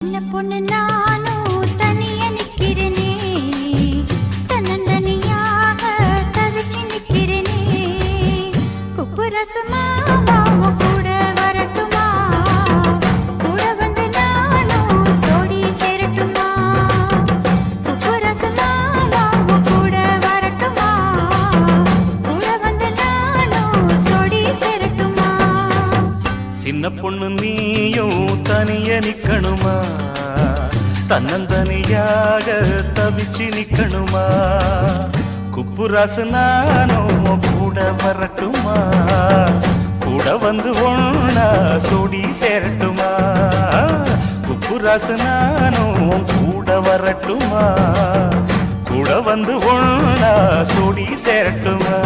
சின்ன பொண்ணு நானும் தனிய நிக்கிறேனே, தன்னந்தனியாக தவிச்சு நிக்கிறேனே. குப்பு ரசமாவா கூட வரட்டுமா, கூட வந்து நானும் சோடி சேரட்டுமா. குப்பு ரசமாவா கூட வரட்டுமா, கூட வந்து நானும் சோடி சேரட்டுமா. சின்ன பொண்ணு நீயும் தனிய நிக்கணுமா, தன்னந்தனியாக தவிச்சு நிக்கணுமா. குப்புராசு நானும் கூட வரட்டுமா, கூட வந்து ஒண்ணா சோடி சேரட்டுமா. குப்புராசு நானும் கூட வரட்டுமா, கூட வந்து ஒண்ணா சோடி சேரட்டுமா.